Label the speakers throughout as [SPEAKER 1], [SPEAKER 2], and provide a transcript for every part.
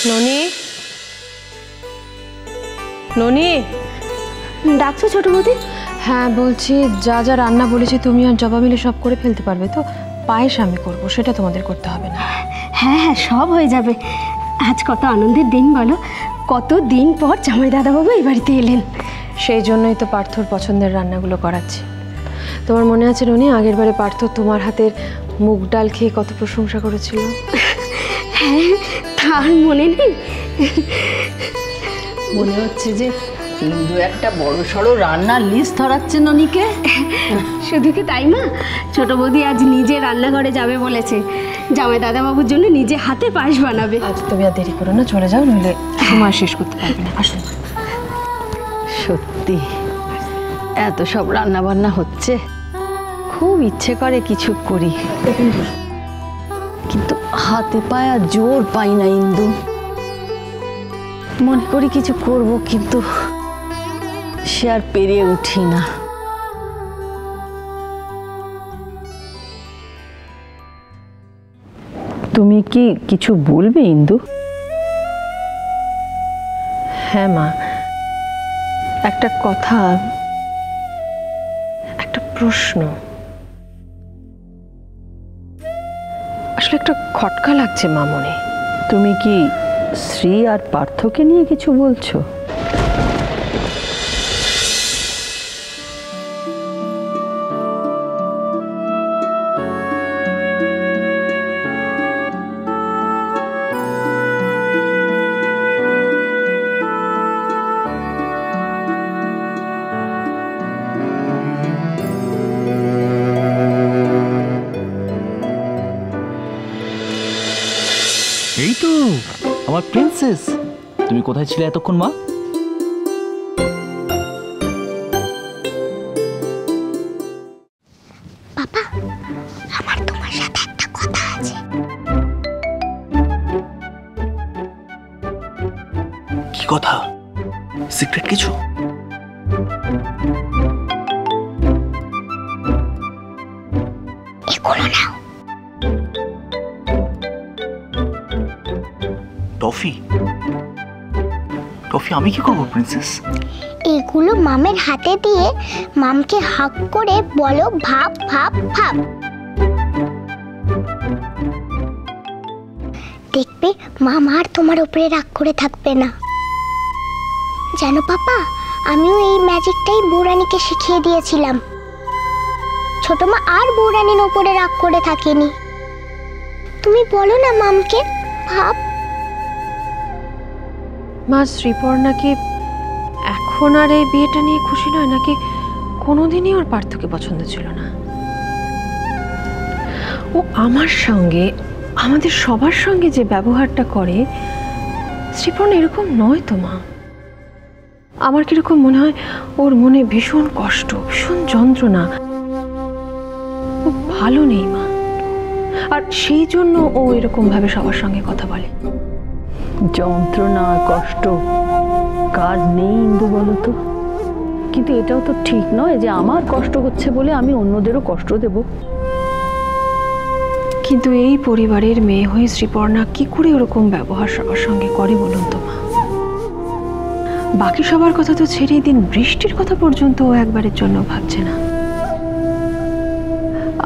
[SPEAKER 1] ননি, ননি,
[SPEAKER 2] ডাকছো ছোট বৌদি?
[SPEAKER 1] হ্যাঁ বলছি, যা যা রান্না বলেছি তুমি আর জবা মিলে সব করে ফেলতে পারবে তো? পায়েস আমি করবো, সেটা তোমাদের করতে হবে না।
[SPEAKER 2] হ্যাঁ হ্যাঁ, সব হয়ে যাবে। আজ কত আনন্দের দিন বলো, কত দিন পর জামাই দাদাবাবু এই বাড়িতে এলেন।
[SPEAKER 1] সেই জন্যই তো পার্থর পছন্দের রান্নাগুলো করাচ্ছি। তোমার মনে আছে ননি, আগের বারে পার্থ তোমার হাতের মুগ ডাল খেয়ে কত প্রশংসা করেছিল?
[SPEAKER 2] হ্যাঁ, তার মনে নেই?
[SPEAKER 3] মনে হচ্ছে যে কিন্তু একটা বড় সড়ো রান্নার লিস্ট ধরাচ্ছে ননিকে।
[SPEAKER 2] শুধু কি তাই মা, ছোট বৌদি আজ নিজে রান্নাঘরে যাবে বলেছে, জামাই দাদাবাবুর জন্য নিজে হাতে পায়েস বানাবে।
[SPEAKER 1] আজ তুমি আর দেরি করো না, চলে যাও, নইলে সময় শেষ করতে পারবে না। আসুন।
[SPEAKER 3] সত্যি এত সব রান্না বান্না হচ্ছে, খুব ইচ্ছে করে কিছু করি, কিন্তু হাতে পায়ে আর জোর পাই না ইন্দু। মনে করি কিছু করব, কিন্তু সে আর পেরে উঠি না। তুমি কি কিছু বলবে ইন্দু?
[SPEAKER 1] হ্যাঁ মা, একটা কথা, একটা প্রশ্ন, আসলে একটা খটকা লাগছে মা মনে।
[SPEAKER 3] তুমি কি শ্রী আর পার্থকে নিয়ে কিছু বলছো?
[SPEAKER 4] এই তো আমার প্রিন্সেস, তুমি কোথায় ছিলে এতক্ষণ মা?
[SPEAKER 2] বাবা, আমার তোমার সাথে একটা কথা আছে।
[SPEAKER 4] কি কথা? সিক্রেট কিছু?
[SPEAKER 2] এগুলো নাও।
[SPEAKER 4] টফি? টফি আমি কি করবো প্রিন্সেস?
[SPEAKER 5] এগুলো মামের হাতে দিয়ে মামকে হাক করে বলো ভাব ভাব ভাব। দেখবে মাম আর তোমার উপরে রাগ করে থাকবে না। জানো পাপা, আমিও এই ম্যাজিকটাই বৌরানীকে শিখিয়ে দিয়েছিলাম। ছোট মা আর বৌরানীর উপরে রাগ করে থাকেনি। তুমি বলো না মামকে ভাব।
[SPEAKER 1] মা, শ্রীপর্ণা কি এখন আর এই বিয়েটা নিয়ে খুশি নয়, নাকি কোনোদিনই ওর পার্থকে পছন্দ ছিল না? ও আমার সঙ্গে, আমাদের সবার সঙ্গে যে ব্যবহারটা করে, শ্রীপর্ণা এরকম নয় তো মা। আমার কিরকম মনে হয় ওর মনে ভীষণ কষ্ট, ভীষণ যন্ত্রণা, ও ভালো নেই মা, আর সেই জন্য ও এরকম ভাবে সবার সঙ্গে কথা বলে।
[SPEAKER 3] যন্ত্রণা কষ্ট কার নেই ইন্দু বলো তো? কিন্তু এটাও তো ঠিক নয় যে আমার কষ্ট হচ্ছে বলে আমি অন্যদেরও কষ্ট দেব।
[SPEAKER 1] কিন্তু এই পরিবারের মেয়ে হয়ে শ্রীপর্ণা কি করে ওরকম ব্যবহার সবার সঙ্গে করে বলুন তো মা? বাকি সবার কথা তো ছেড়েই দিন, বৃষ্টির কথা পর্যন্ত ও একবারের জন্য ভাবছে না।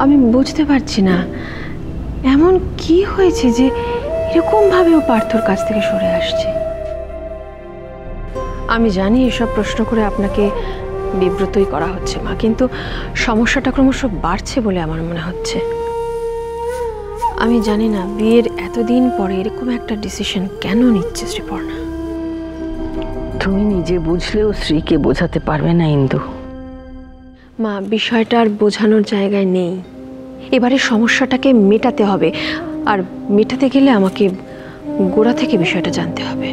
[SPEAKER 1] আমি বুঝতে পারছি না এমন কি হয়েছে যে এরকম ভাবে ও পার্থর কাছ থেকে সরে আসছে। আমি জানি এসব প্রশ্ন করে আপনাকে বিব্রতই করা হচ্ছে মা, কিন্তু সমস্যাটা ক্রমশ বাড়ছে বলে আমার মনে হচ্ছে। আমি জানি না বিয়ের এতদিন পরে এরকম একটা ডিসিশন কেন নিচ্ছে শ্রীপর্ণা।
[SPEAKER 3] তুমি নিজে বুঝলেও শ্রীকে বোঝাতে পারবে না ইন্দু।
[SPEAKER 1] মা, বিষয়টা আর বোঝানোর জায়গায় নেই। এবারে সমস্যাটাকে মেটাতে হবে, আর মেটাতে গেলে আমাকে গোড়া থেকে বিষয়টা জানতে হবে।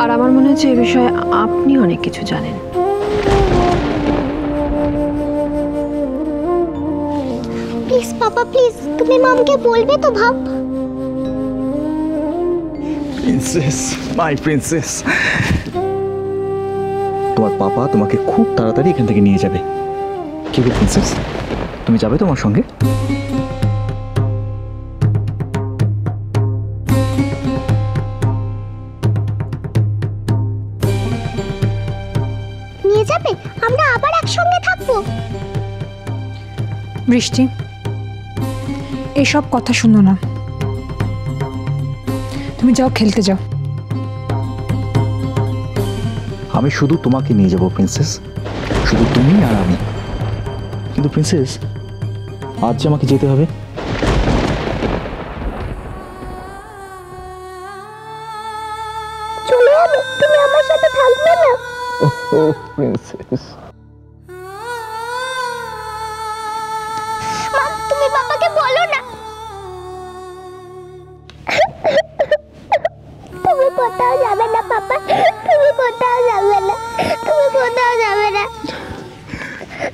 [SPEAKER 1] আর আমার মনে হচ্ছে এই বিষয়ে আপনি অনেক কিছু জানেন।
[SPEAKER 5] প্লিজ পাপা, প্লিজ তুমি মামকে বলবে তো ভাব।
[SPEAKER 4] প্রিন্সেস, মাই প্রিন্সেস, তোমার পাপা তোমাকে খুব তাড়াতাড়ি এখান থেকে নিয়ে যাবে। কি গো প্রিন্সেস, তুমি যাবে তোমার সঙ্গে?
[SPEAKER 6] বৃষ্টি, এসব কথা শুনো না, তুমি যাও খেলতে যাও।
[SPEAKER 4] আমি শুধু তোমাকে নিয়ে যাব প্রিন্সেস, শুধু তুমি আর আমি। কিন্তু প্রিন্সেস, আজ যে আমাকে যেতে হবে।
[SPEAKER 5] চলে যাবে? তুমি আমার সাথে থাকবে না?
[SPEAKER 4] ও প্রিন্সেস,
[SPEAKER 5] মা, তুমি বাবাকে বলো না। তুমি কোথাও যাবে না পাপা, তুমি কোথাও যাবে না, তুমি কোথাও যাবে না,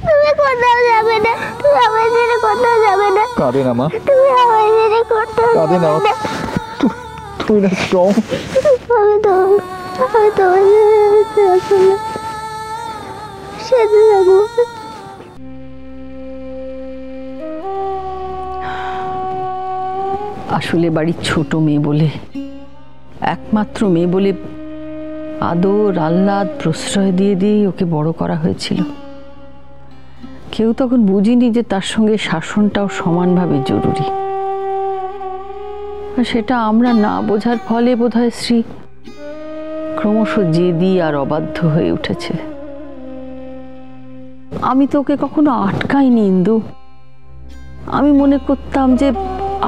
[SPEAKER 5] তুমি কোথাও যাবে না, তুমি আমার ছেড়ে কোথাও যাবে না।
[SPEAKER 4] কাঁদে না মা,
[SPEAKER 5] তুমি আমার ছেড়ে কোথাও
[SPEAKER 4] কাঁদে না।
[SPEAKER 5] যাবে না।
[SPEAKER 4] তুই না স্ট্রং।
[SPEAKER 5] আমি তোমার সাথে যাবো।
[SPEAKER 3] আসলে বাড়ির ছোট মেয়ে বলে, একমাত্র মেয়ে বলে আদর আহ্লাদ প্রশ্রয় দিয়ে দিয়েই ওকে বড় করা হয়েছিল। কেউ তখন বুঝিনি যে তার সঙ্গে শাসনটাও সমানভাবে জরুরি। আর সেটা আমরা না বোঝার ফলে বোধহয় শ্রী ক্রমশ জেদি আর অবাধ্য হয়ে উঠেছে। আমি তো ওকে কখনো আটকাইনি ইন্দু। আমি মনে করতাম যে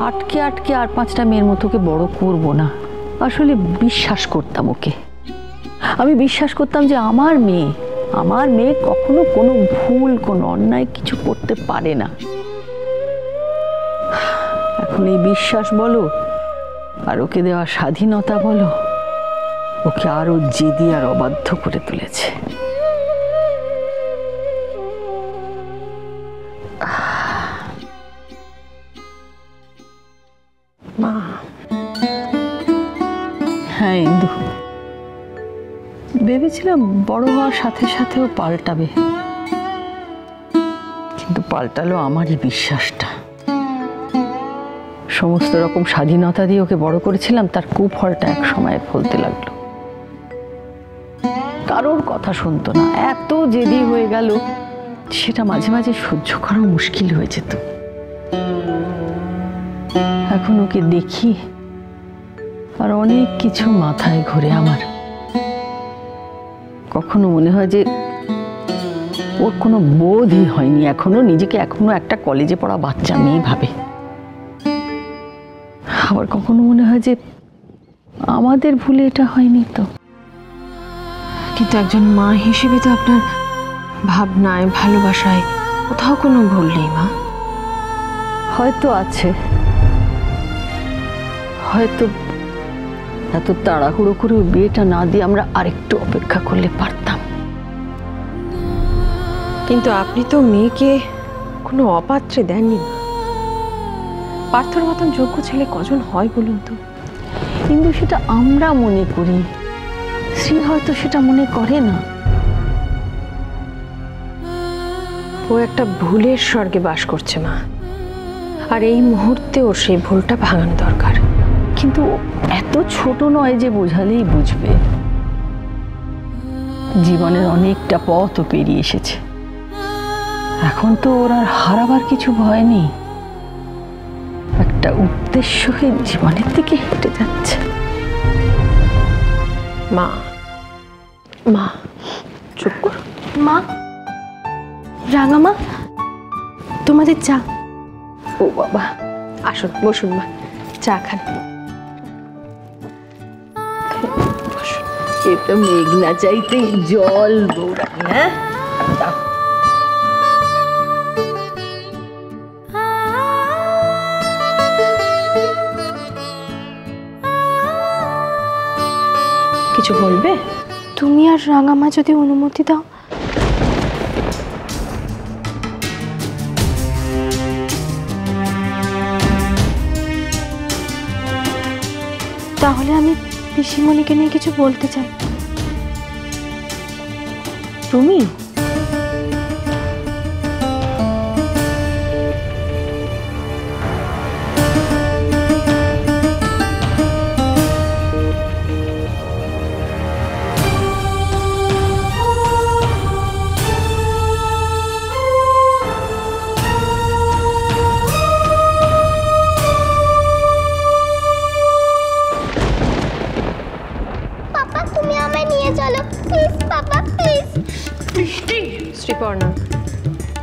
[SPEAKER 3] আটকে আটকে আর 5টা মেয়ের মতো ওকে বড় করব না। আসলে বিশ্বাস করতাম ওকে। আমি বিশ্বাস করতাম যে আমার মেয়ে কখনো কোনো ভুল, কোনো অন্যায় কিছু করতে পারে না। এখন এই বিশ্বাস বলো আর ওকে দেওয়া স্বাধীনতা বলো, ওকে আরো জেদি আর অবাধ্য করে তুলেছে।
[SPEAKER 1] মা,
[SPEAKER 3] হ্যাঁ ইন্দু, ভেবেছিলাম বড় হওয়ার সাথে সাথেও পাল্টাবে, কিন্তু পাল্টালো আমারই বিশ্বাসটা। সমস্ত রকম স্বাধীনতা দিয়ে ওকে বড় করেছিলাম, তার কুফলটা এক সময় ফলতে লাগলো। কারোর কথা শুনতো না, এত জেদি হয়ে গেল সেটা মাঝে মাঝে সহ্য করা মুশকিল হয়ে যেত। এখন ওকে দেখি আর অনেক কিছু মাথায় ঘোরে আমার। কখনো মনে হয় যে ওর কোনো বোধই হয়নি এখনো, নিজেকে এখনো একটা কলেজে পড়া বাচ্চা মেয়ে ভাবে। আবার কখনো মনে হয় যে আমাদের ভুলে এটা হয়নি তো।
[SPEAKER 1] কিন্তু একজন মা হিসেবে তো আপনার ভাবনায়, ভালোবাসায় কোথাও কোনো ভুল নেই মা।
[SPEAKER 3] হয়তো আছে, হয়তো এত তাড়াহুড়ো করে বিয়েটা না দিয়ে আমরা আরেকটু অপেক্ষা করলে পারতাম।
[SPEAKER 1] কিন্তু আপনি তো মেয়েকে কোনো অপাত্রে দেননি মা। পার্থর মতন যোগ্য ছেলে কজন হয় বলুন তো?
[SPEAKER 3] কিন্তু সেটা আমরা মনে করি, শ্রী হয়তো সেটা মনে করে না।
[SPEAKER 1] ও একটা ভুলের স্বর্গে বাস করছে মা, আর এই মুহূর্তে ওর সেই ভুলটা ভাঙানো দরকার।
[SPEAKER 3] কিন্তু এত ছোট নয় যে বোঝালেই বুঝবে। জীবনের অনেকটা পথও পেরিয়ে এসেছে, এখন তো ওর আর হারাবার কিছু ভয় নেই। একটা উদ্দেশ্যহীন জীবনের দিকে হেঁটে যাচ্ছে।
[SPEAKER 1] মা, মা চুপ কর।
[SPEAKER 2] মা, রাঙামা, তোমাদের চা।
[SPEAKER 1] ও বাবা, আসুন বসুন মা, চা খান।
[SPEAKER 3] এ তো মেঘ না চাইতে জল বৌরানি। হ্যাঁ,
[SPEAKER 1] কিছু বলবে?
[SPEAKER 2] তুমি আর রাঙামা যদি অনুমতি দাও, তাহলে আমি পিসিমণিকে নিয়ে কিছু বলতে চাই।
[SPEAKER 1] তুমি?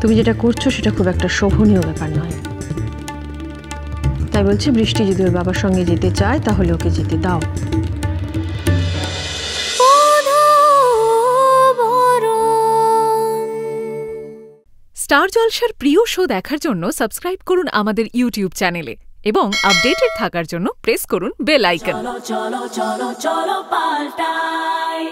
[SPEAKER 1] তুমি যেটা করছো সেটা খুব একটা শোভনীয় ব্যাপার নয়। তাই বলছি, বৃষ্টি যদি ওর বাবার সঙ্গে যেতে চায় তাহলে ওকে যেতে দাও।
[SPEAKER 7] স্টার জলসার প্রিয় শো দেখার জন্য সাবস্ক্রাইব করুন আমাদের ইউটিউব চ্যানেলে এবং আপডেটেড থাকার জন্য প্রেস করুন বেল আইকন।
[SPEAKER 8] চলো চলো চলো চলো পাল্টাই।